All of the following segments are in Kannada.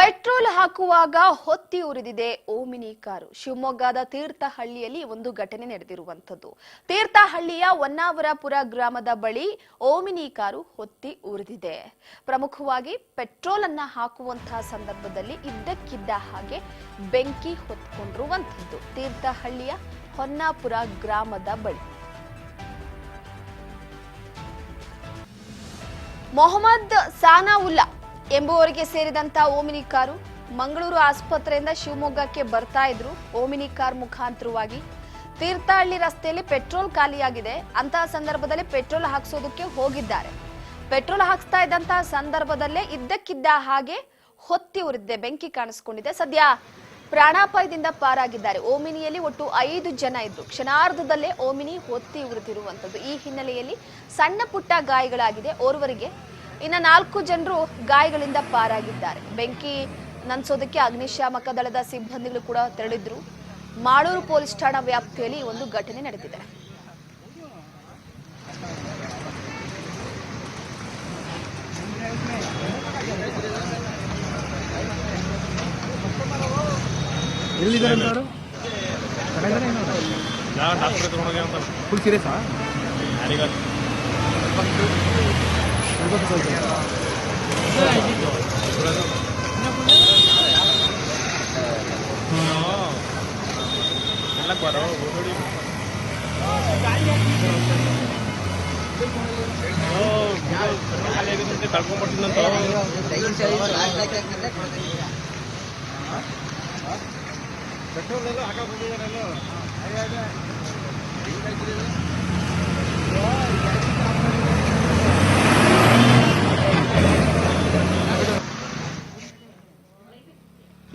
ಪೆಟ್ರೋಲ್ ಹಾಕುವಾಗ ಹೊತ್ತಿ ಉರಿದಿದೆ ಓಮಿನಿ ಕಾರು. ಶಿವಮೊಗ್ಗದ ತೀರ್ಥಹಳ್ಳಿಯಲ್ಲಿ ಒಂದು ಘಟನೆ ನಡೆದಿರುವಂತದ್ದು. ತೀರ್ಥಹಳ್ಳಿಯ ಹೊನ್ನಾವರಪುರ ಗ್ರಾಮದ ಬಳಿ ಓಮಿನಿ ಕಾರು ಹೊತ್ತಿ ಉರಿದಿದೆ. ಪ್ರಮುಖವಾಗಿ ಪೆಟ್ರೋಲ್ ಅನ್ನ ಹಾಕುವಂತಹ ಸಂದರ್ಭದಲ್ಲಿ ಇದ್ದಕ್ಕಿದ್ದ ಹಾಗೆ ಬೆಂಕಿ ಹೊತ್ಕೊಂಡಿರುವಂತದ್ದು ತೀರ್ಥಹಳ್ಳಿಯ ಹೊನ್ನಾಪುರ ಗ್ರಾಮದ ಬಳಿ. ಮೊಹಮ್ಮದ್ ಸಾನಾವುಲ್ಲಾ ಎಂಬುವರಿಗೆ ಸೇರಿದಂತ ಓಮಿನಿ ಕಾರು ಮಂಗಳೂರು ಆಸ್ಪತ್ರೆಯಿಂದ ಶಿವಮೊಗ್ಗಕ್ಕೆ ಬರ್ತಾ ಇದ್ರು. ಓಮಿನಿ ಕಾರ್ ಮುಖಾಂತರವಾಗಿ ತೀರ್ಥಹಳ್ಳಿ ರಸ್ತೆಯಲ್ಲಿ ಪೆಟ್ರೋಲ್ ಖಾಲಿಯಾಗಿದೆ. ಅಂತಹ ಸಂದರ್ಭದಲ್ಲಿ ಪೆಟ್ರೋಲ್ ಹಾಕ್ಸೋದಕ್ಕೆ ಹೋಗಿದ್ದಾರೆ. ಪೆಟ್ರೋಲ್ ಹಾಕ್ಸ್ತಾ ಇದ್ದಂತಹ ಸಂದರ್ಭದಲ್ಲೇ ಇದ್ದಕ್ಕಿದ್ದ ಹಾಗೆ ಹೊತ್ತಿ ಉರಿದಿದೆ, ಬೆಂಕಿ ಕಾಣಿಸ್ಕೊಂಡಿದೆ. ಸದ್ಯ ಪ್ರಾಣಾಪಾಯದಿಂದ ಪಾರಾಗಿದ್ದಾರೆ. ಓಮಿನಿಯಲ್ಲಿ ಒಟ್ಟು 5 ಜನ ಇದ್ರು. ಕ್ಷಣಾರ್ಧದಲ್ಲೇ ಓಮಿನಿ ಹೊತ್ತಿ ಉರಿದಿರುವಂತದ್ದು. ಈ ಹಿನ್ನೆಲೆಯಲ್ಲಿ ಸಣ್ಣ ಪುಟ್ಟ ಗಾಯಗಳಾಗಿದೆ ಓರ್ವರಿಗೆ. ಇನ್ನ 4 ಜನರು ಗಾಯಗಳಿಂದ ಪಾರಾಗಿದ್ದಾರೆ. ಬೆಂಕಿ ನಂದಿಸೋದಕ್ಕೆ ಅಗ್ನಿಶಾಮಕ ದಳದ ಸಿಬ್ಬಂದಿಗಳು ಕೂಡ ತೆರಳಿದ್ರು. ಮಾಡೂರು ಪೊಲೀಸ್ ಠಾಣಾ ವ್ಯಾಪ್ತಿಯಲ್ಲಿ ಒಂದು ಘಟನೆ ನಡೆದಿದೆ.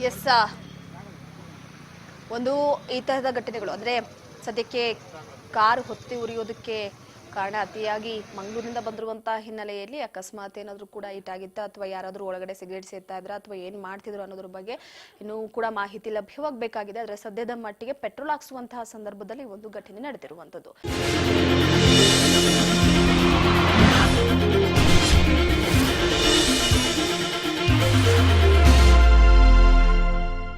ಎಸ್, ಒಂದು ಈ ತರಹದ ಘಟನೆಗಳು ಅಂದ್ರೆ ಸದ್ಯಕ್ಕೆ ಕಾರು ಹೊತ್ತಿ ಉರಿಯೋದಕ್ಕೆ ಕಾರಣ ಅತಿಯಾಗಿ ಮಂಗಳೂರಿನಿಂದ ಬಂದಿರುವಂತಹ ಹಿನ್ನೆಲೆಯಲ್ಲಿ ಅಕಸ್ಮಾತ್ ಏನಾದರೂ ಕೂಡ ಇಟ್ಟಾಗಿತ್ತ ಅಥವಾ ಯಾರಾದರೂ ಒಳಗಡೆ ಸಿಗರೇಟ್ ಸೇರ್ತಾ ಇದ್ರ ಅಥವಾ ಏನ್ ಮಾಡ್ತಿದ್ರು ಅನ್ನೋದ್ರ ಬಗ್ಗೆ ಇನ್ನೂ ಕೂಡ ಮಾಹಿತಿ ಲಭ್ಯವಾಗಬೇಕಾಗಿದೆ. ಆದ್ರೆ ಸದ್ಯದ ಮಟ್ಟಿಗೆ ಪೆಟ್ರೋಲ್ ಹಾಕ್ಸುವಂತಹ ಸಂದರ್ಭದಲ್ಲಿ ಒಂದು ಘಟನೆ ನಡೆದಿರುವಂತದ್ದು.